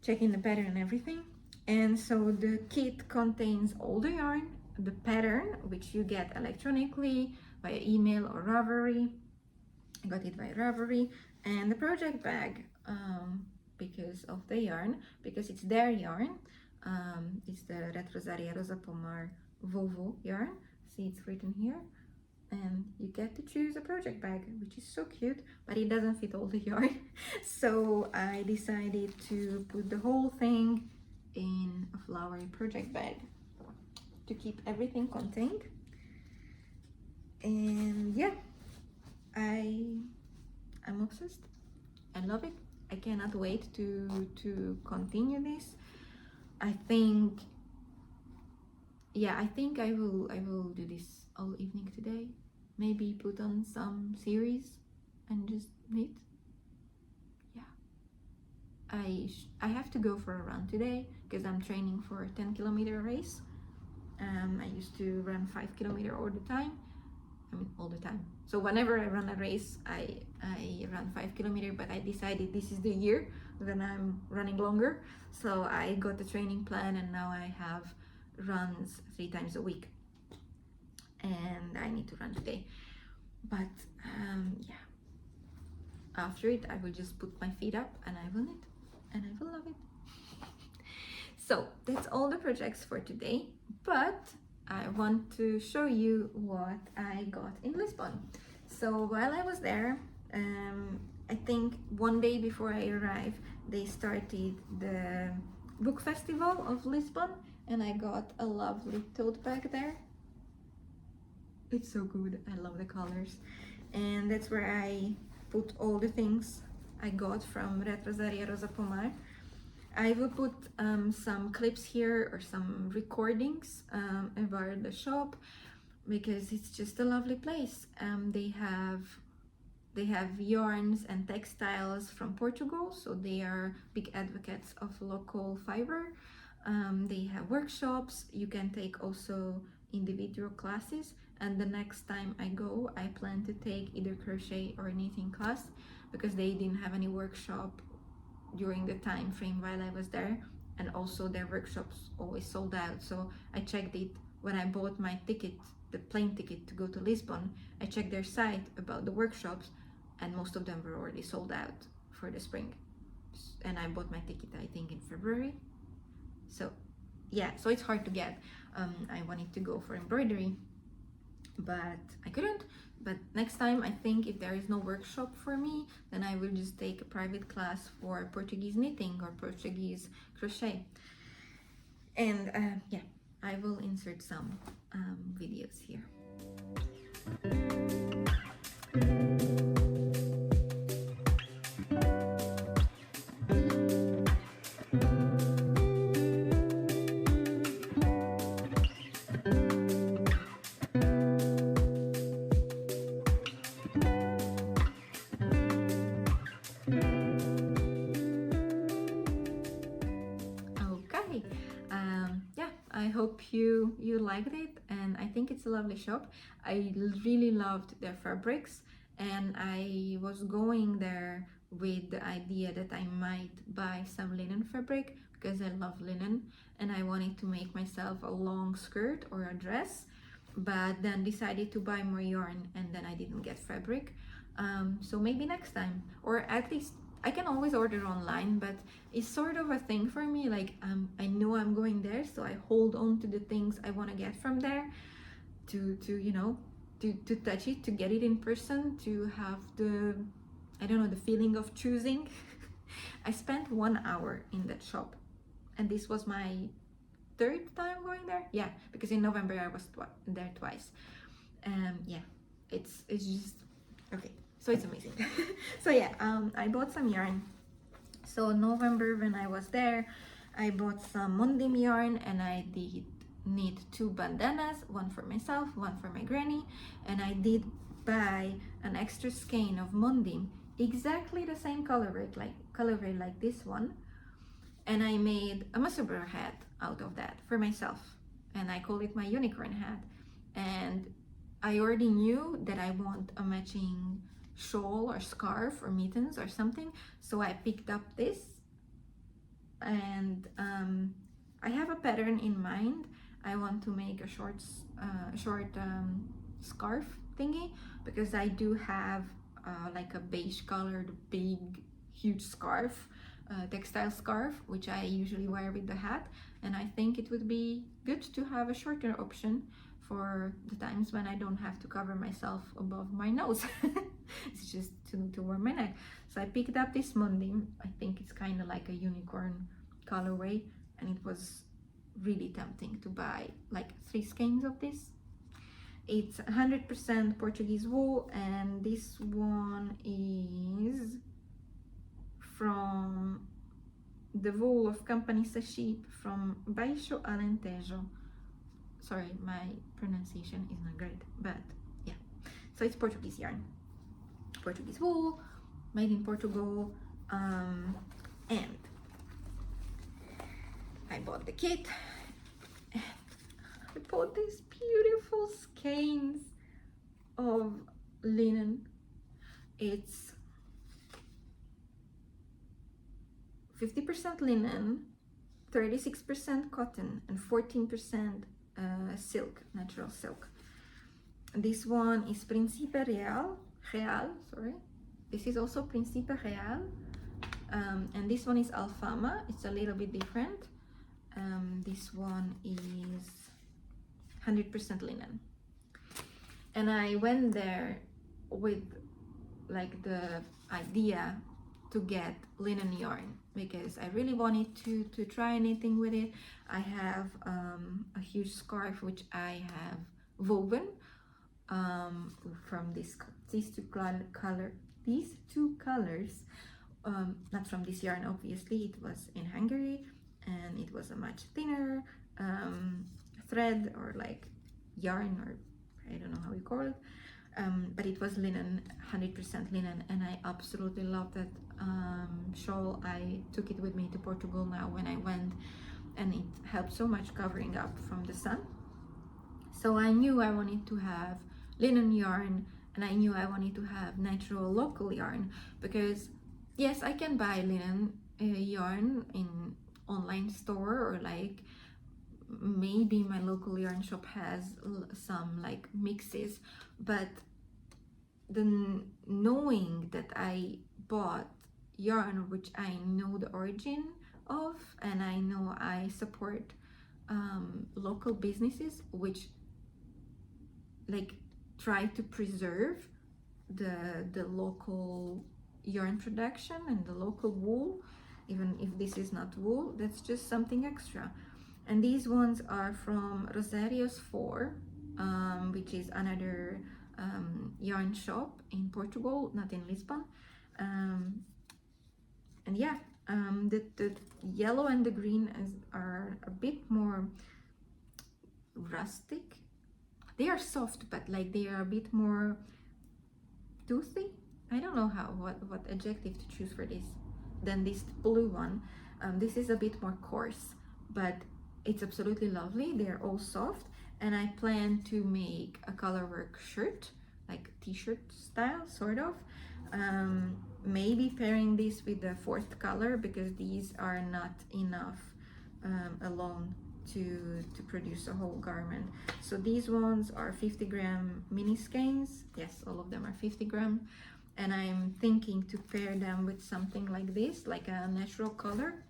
checking the pattern and everything. And so the kit contains all the yarn, the pattern, which you get electronically via email or Ravelry. I got it via Ravelry, and the project bag, because of the yarn, because it's their yarn. It's the Retrosaria Rosa Pomar Vovo yarn. See, it's written here, and you get to choose a project bag, which is so cute, but it doesn't fit all the yarn. So I decided to put the whole thing in a flowery project bag to keep everything contained. And yeah, I'm obsessed. I love it. I cannot wait to continue this. I think I will do this all evening today. Maybe put on some series and just knit. Yeah, I have to go for a run today because I'm training for a 10-kilometer race. I used to run 5-kilometer all the time. I mean, all the time. So whenever I run a race, I run 5-kilometer, but I decided this is the year when I'm running longer. So I got the training plan, and now I have runs 3 times a week. And I need to run today. But yeah, after it, I will just put my feet up and I will knit, and I will love it. So that's all the projects for today, but I want to show you what I got in Lisbon. So while I was there, I think one day before I arrived, they started the book festival of Lisbon, and I got a lovely tote bag there. It's so good. I love the colors, and that's where I put all the things I got from Retrosaria Rosa Pomar. I will put some clips here or some recordings about the shop, because it's just a lovely place. They have yarns and textiles from Portugal, so they are big advocates of local fiber. They have workshops. You can take also individual classes, and the next time I go, I plan to take either crochet or knitting class, because they didn't have any workshop during the time frame while I was there, and also their workshops always sold out. So I checked it when I bought my ticket, the plane ticket to go to Lisbon. I checked their site about the workshops, and most of them were already sold out for the spring. And I bought my ticket, I think, in February. So yeah, so it's hard to get. I wanted to go for embroidery, but I couldn't. But next time, I think if there is no workshop for me, then I will just take a private class for Portuguese knitting or Portuguese crochet. And yeah, I will insert some videos here. I hope you liked it, and I think it's a lovely shop. I really loved their fabrics, and I was going there with the idea that I might buy some linen fabric because I love linen, and I wanted to make myself a long skirt or a dress, but then decided to buy more yarn, and then I didn't get fabric. So maybe next time, or at least I can always order online, but it's sort of a thing for me. Like I know I'm going there, so I hold on to the things I want to get from there, to you know, to touch it, to get it in person, to have the, I don't know, the feeling of choosing. I spent 1 hour in that shop, and this was my third time going there. Yeah, because in November I was there twice. Yeah, it's just okay. So it's amazing. So yeah, I bought some yarn. So November, when I was there, I bought some Mondim yarn, and I did knit 2 bandanas, one for myself, one for my granny, and I did buy an extra skein of Mondim, exactly the same colorway like this one, and I made a musselburgh hat out of that for myself, and I call it my unicorn hat. And I already knew that I want a matching shawl or scarf or mittens or something, so I picked up this, and I have a pattern in mind. I want to make a short scarf thingy, because I do have like a beige colored big huge scarf, textile scarf, which I usually wear with the hat, and I think it would be good to have a shorter option for the times when I don't have to cover myself above my nose. It's just to warm my neck. So I picked up this Mondim. I think it's kind of like a unicorn colorway, and it was really tempting to buy like 3 skeins of this. It's 100% Portuguese wool, and this one is from the wool of Company Sheep from Baixo Alentejo. Sorry, my pronunciation is not great, but yeah. So it's Portuguese yarn, Portuguese wool, made in Portugal, and I bought the kit. And I bought these beautiful skeins of linen. It's 50% linen, 36% cotton, and 14% silk, natural silk. This one is Príncipe Real, sorry. This is also Príncipe Real, and this one is Alfama. It's a little bit different. This one is 100% linen. And I went there with like the idea to get linen yarn, because I really wanted to try anything with it. I have a huge scarf which I have woven from these two colors not from this yarn, obviously. It was in Hungary, and it was a much thinner thread, or like yarn, or I don't know how you call it, but it was linen, 100% linen, and I absolutely love that shawl. I took it with me to Portugal now when I went, and it helped so much covering up from the sun. So I knew I wanted to have linen yarn, and I knew I wanted to have natural local yarn, because yes, I can buy linen yarn in online store, or like maybe my local yarn shop has some like mixes, but the knowing that I bought yarn which I know the origin of, and I know I support local businesses which like try to preserve the local yarn production and the local wool, even if this is not wool, that's just something extra. And these ones are from Rosario's 4, which is another yarn shop in Portugal, not in Lisbon. And yeah, the yellow and the green are a bit more rustic. They are soft, but like they are a bit more toothy. I don't know what adjective to choose for this than this blue one. This is a bit more coarse, but it's absolutely lovely. They're all soft, and I plan to make a colorwork shirt, like t-shirt style, sort of. Maybe pairing this with the 4th color, because these are not enough alone to produce a whole garment. So these ones are 50-gram mini skeins. Yes, all of them are 50-gram, and I'm thinking to pair them with something like this, like a natural color,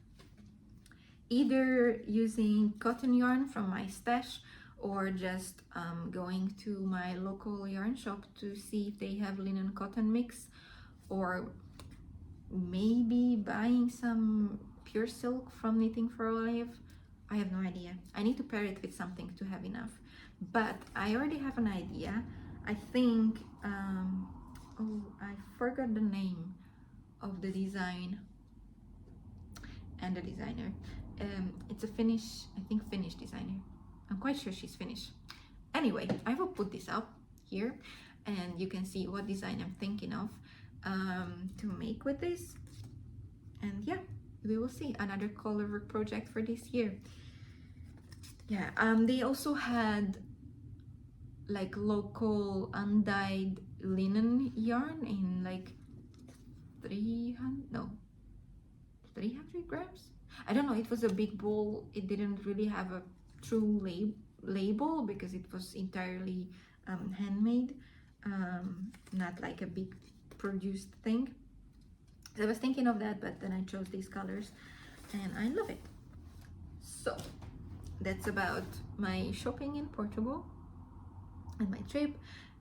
either using cotton yarn from my stash, or just going to my local yarn shop to see if they have linen cotton mix, or maybe buying some pure silk from Knitting for Olive. I have no idea. I need to pair it with something to have enough, but I already have an idea. I think oh, I forgot the name of the design and the designer. It's a Finnish, I think Finnish designer. I'm quite sure she's Finnish. Anyway, I will put this up here, and you can see what design I'm thinking of to make with this. And yeah, we will see. Another colorwork project for this year. Yeah, they also had like local undyed linen yarn in like 300 grams. I don't know, it was a big bowl. It didn't really have a true label because it was entirely handmade, not like a big produced thing. So I was thinking of that, but then I chose these colors and I love it. So that's about my shopping in Portugal and my trip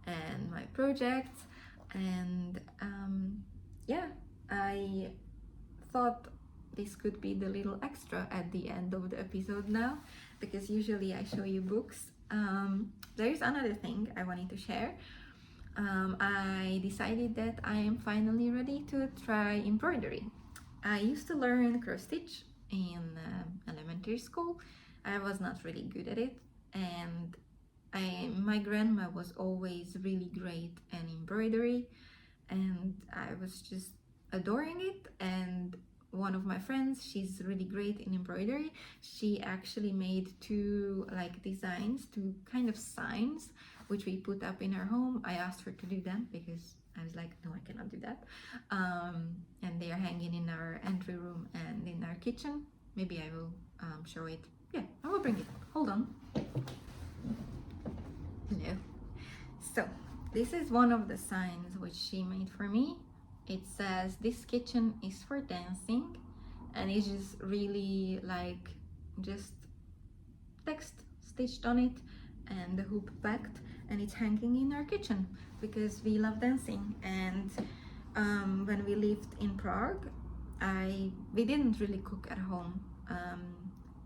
and my projects. And yeah, I thought this could be the little extra at the end of the episode now, because usually I show you books. There is another thing I wanted to share. I decided that I am finally ready to try embroidery. I used to learn cross stitch in elementary school. I was not really good at it, and my grandma was always really great at embroidery, and I was just adoring it. And one of my friends, she's really great in embroidery. She actually made 2 like designs, 2 kind of signs, which we put up in our home. I asked her to do them because I was like, no, I cannot do that. And they are hanging in our entry room and in our kitchen. Maybe I will show it. Yeah, I will bring it. Hold on. No. So this is one of the signs which she made for me. It says, "This kitchen is for dancing," and it's just really like just text stitched on it and the hoop backed, and it's hanging in our kitchen because we love dancing. And when we lived in Prague, we didn't really cook at home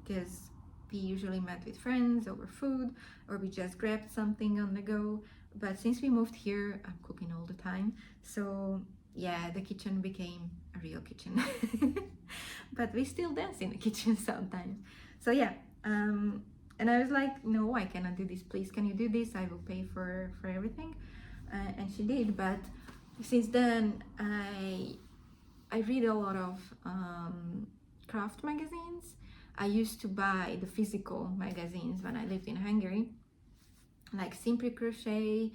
because we usually met with friends over food, or we just grabbed something on the go. But since we moved here, I'm cooking all the time. So yeah, the kitchen became a real kitchen. But we still dance in the kitchen sometimes. So yeah, and I was like, no, I cannot do this. Please, can you do this? I will pay for everything. And she did. But since then, I read a lot of craft magazines. I used to buy the physical magazines when I lived in Hungary, like Simply Crochet,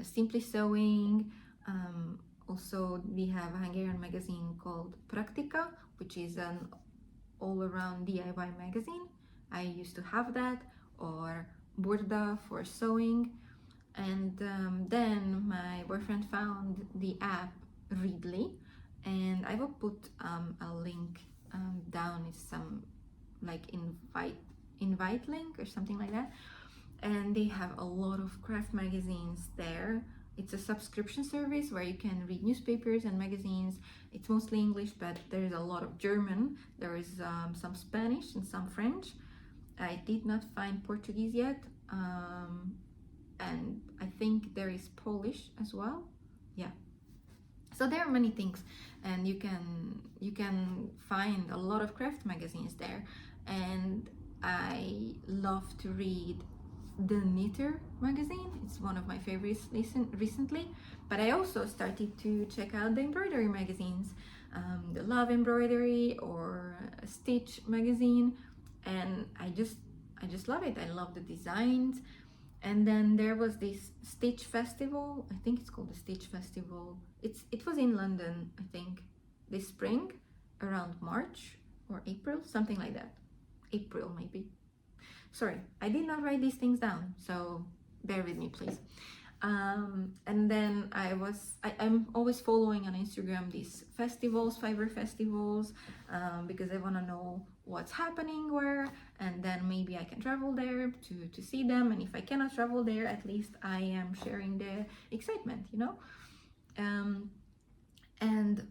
Simply Sewing. Also, we have a Hungarian magazine called Praktika, which is an all-around DIY magazine. I used to have that, or Burda for sewing. And then my boyfriend found the app Readly, and I will put a link down. It's some like invite link or something like that. And they have a lot of craft magazines there. It's a subscription service where you can read newspapers and magazines. It's mostly English, but there's a lot of German. There is some Spanish and some French. I did not find Portuguese yet, and I think there is Polish as well. Yeah. So there are many things, and you can find a lot of craft magazines there. And I love to read the Knitter magazine. It's one of my favorites recently. But I also started to check out the embroidery magazines, the Love Embroidery or Stitch magazine, and I just love it. I love the designs. And then there was this Stitch Festival. I think it's called the Stitch Festival. It was in London, I think, this spring, around March or April, something like that. April, maybe. Sorry, I did not write these things down, so bear with me, please. And then I'm always following on Instagram these festivals, fiber festivals, because I want to know what's happening where, and then maybe I can travel there to see them. And if I cannot travel there, at least I am sharing the excitement, you know. And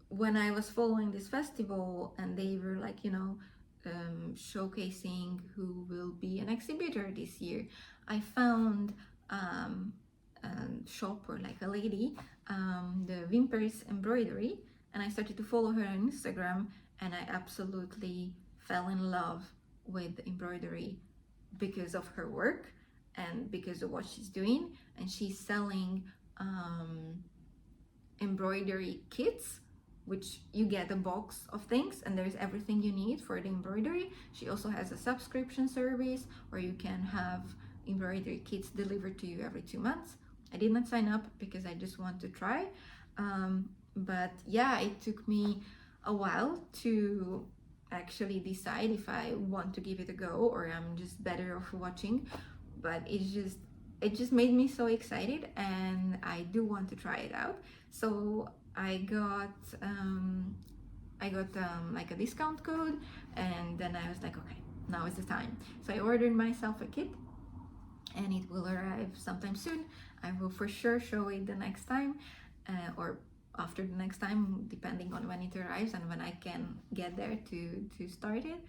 when I was following this festival, and they were like, you know, showcasing who will be an exhibitor this year, I found a shop, or like a lady, the Wimpers Embroidery, and I started to follow her on Instagram, and I absolutely fell in love with embroidery because of her work and because of what she's doing. And she's selling embroidery kits, which you get a box of things and there's everything you need for the embroidery. She also has a subscription service where you can have embroidery kits delivered to you every 2 months. I did not sign up because I just want to try, but yeah, it took me a while to actually decide if I want to give it a go or I'm just better off watching. But it just made me so excited, and I do want to try it out. So I got like a discount code, and then I was like, okay, now is the time. So I ordered myself a kit, and it will arrive sometime soon. I will for sure show it the next time, or after the next time, depending on when it arrives and when I can get there to start it.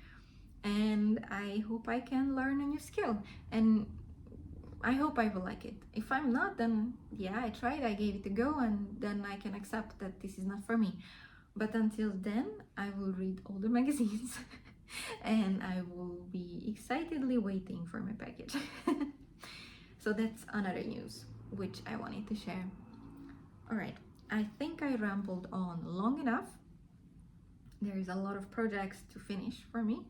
And I hope I can learn a new skill, and I hope I will like it. If I'm not, then yeah, I tried, I gave it a go, and then I can accept that this is not for me. But until then, I will read all the magazines and I will be excitedly waiting for my package. So that's another news which I wanted to share. All right, I think I rambled on long enough. There is a lot of projects to finish for me.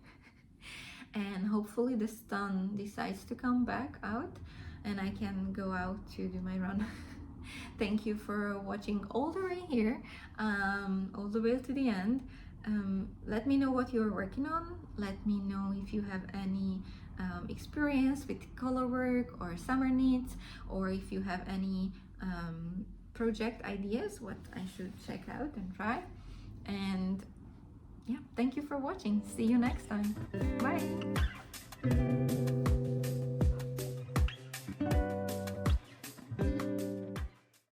And hopefully the sun decides to come back out and I can go out to do my run. Thank you for watching all the way here, all the way to the end. Let me know what you're working on. Let me know if you have any experience with colorwork or summer knits, or if you have any project ideas, what I should check out and try. And yeah, thank you for watching. See you next time. Bye.